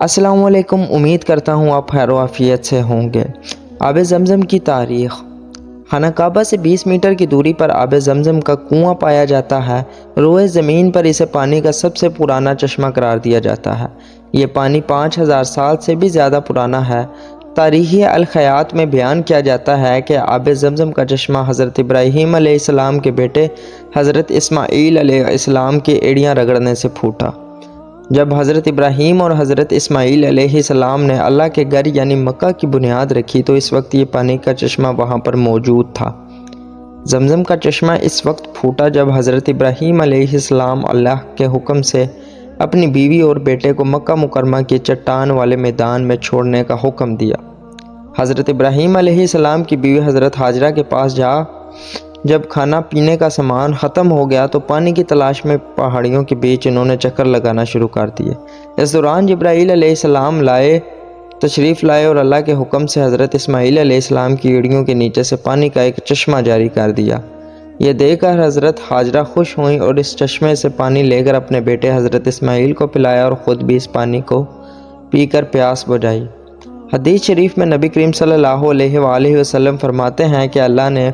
अस्सलाम वालेकुम। उम्मीद करता हूँ आप खैर आफियत से होंगे। आब ज़मज़म की तारीख़। खाना काबा से 20 मीटर की दूरी पर आब ज़मज़म का कुआं पाया जाता है। रोए ज़मीन पर इसे पानी का सबसे पुराना चश्मा करार दिया जाता है। ये पानी 5000 साल से भी ज़्यादा पुराना है। तारीख़ अल-ख़यात में बयान किया जाता है कि आब ज़मज़म का चश्मा हज़रत इब्राहीम अलैहिस्सलाम के बेटे हज़रत इस्माईल अलैहिस्सलाम की एड़ियाँ रगड़ने से फूटा। जब हज़रत इब्राहीम और हज़रत इस्माईल अलैहिस्सलाम ने अल्लाह के घर यानी मक्का की बुनियाद रखी तो इस वक्त ये पानी का चश्मा वहाँ पर मौजूद था। ज़मज़म का चश्मा इस वक्त फूटा जब हज़रत इब्राहीम अलैहिस्सलाम अल्लाह के हुक्म से अपनी बीवी और बेटे को मक्का मुकरमा की चट्टान वाले मैदान में छोड़ने का हुक्म दिया। हज़रत इब्राहीम अलैहिस्सलाम की बीवी हज़रत हाजरा के पास जब खाना पीने का सामान ख़त्म हो गया तो पानी की तलाश में पहाड़ियों के बीच इन्होंने चक्कर लगाना शुरू कर दिए। इस दौरान जिब्राईल अलैहिस्सलाम तशरीफ़ लाए और अल्लाह के हुक्म से हज़रत इस्माईल अलैहिस्सलाम की एड़ियों के नीचे से पानी का एक चश्मा जारी कर दिया। यह देखकर हज़रत हाजरा खुश हुई और इस चश्मे से पानी लेकर अपने बेटे हज़रत इस्माईल को पिलाया और ख़ुद भी इस पानी को पीकर प्यास बुझाई। हदीस शरीफ में नबी करीम सल्लल्लाहु अलैहि वसल्लम फरमाते हैं कि अल्लाह ने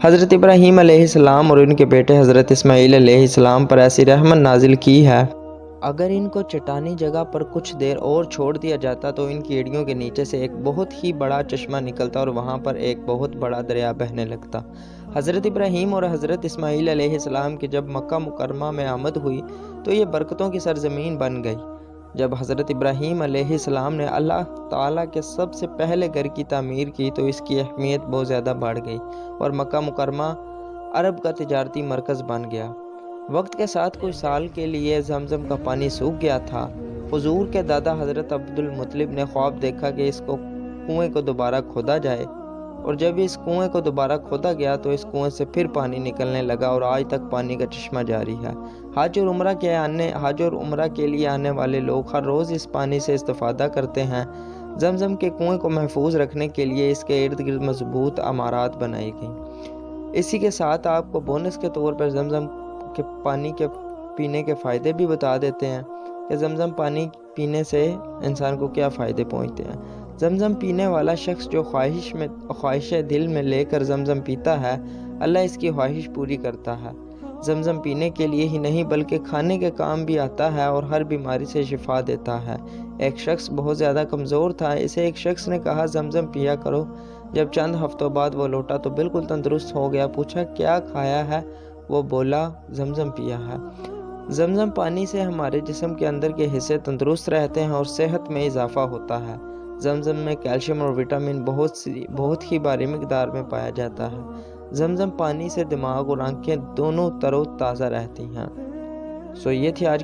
हज़रत इब्राहीम अलैहिस्सलाम और इनके बेटे हज़रत इस्माईल अलैहिस्सलाम पर ऐसी रहमत नाजिल की है, अगर इनको चट्टानी जगह पर कुछ देर और छोड़ दिया जाता तो इनकी एड़ियों के नीचे से एक बहुत ही बड़ा चश्मा निकलता और वहाँ पर एक बहुत बड़ा दरिया बहने लगता। हज़रत इब्राहीम और हज़रत इस्माईल अलैहिस्सलाम की जब मक्का मुकरमा में आमद हुई तो ये बरकतों की सरज़मीन बन गई। जब हज़रत इब्राहीम अलैहिस्सलाम ने अल्लाह ताला के सबसे पहले घर की तामीर की तो इसकी अहमियत बहुत ज़्यादा बढ़ गई और मक्का मुकरमा अरब का तिजारती मरकज़ बन गया। वक्त के साथ कुछ साल के लिए ज़मज़म का पानी सूख गया था। हुजूर के दादा हज़रत अब्दुल मुत्तलिब ने ख्वाब देखा कि इसको कुएं को दोबारा खोदा जाए और जब इस कुएं को दोबारा खोदा गया तो इस कुएं से फिर पानी निकलने लगा और आज तक पानी का चश्मा जारी है। हज और उम्रा के लिए आने वाले लोग हर रोज़ इस पानी से इस्तेफ़ादा करते हैं। ज़मज़म के कुएं को महफूज रखने के लिए इसके इर्द गिर्द मजबूत अमारात बनाई गई। इसी के साथ आपको बोनस के तौर पर ज़मज़म के पानी के पीने के फ़ायदे भी बता देते हैं कि ज़मज़म पानी पीने से इंसान को क्या फ़ायदे पहुँचते हैं। ज़मज़म पीने वाला शख्स जो ख्वाहिश दिल में लेकर ज़मज़म पीता है, अल्लाह इसकी ख्वाहिश पूरी करता है। ज़मज़म पीने के लिए ही नहीं बल्कि खाने के काम भी आता है और हर बीमारी से शिफा देता है। एक शख्स बहुत ज़्यादा कमज़ोर था, इसे एक शख्स ने कहा ज़मज़म पिया करो। जब चंद हफ्तों बाद वो लौटा तो बिल्कुल तंदुरुस्त हो गया। पूछा क्या खाया है? वो बोला ज़मज़म पिया है। ज़मज़म पानी से हमारे जिस्म के अंदर के हिस्से तंदुरुस्त रहते हैं और सेहत में इजाफ़ा होता है। ज़मज़म में कैल्शियम और विटामिन बहुत ही भारी मिक़दार में पाया जाता है। ज़मज़म पानी से दिमाग और आंखें दोनों तरोताज़ा रहती हैं। ये थी आज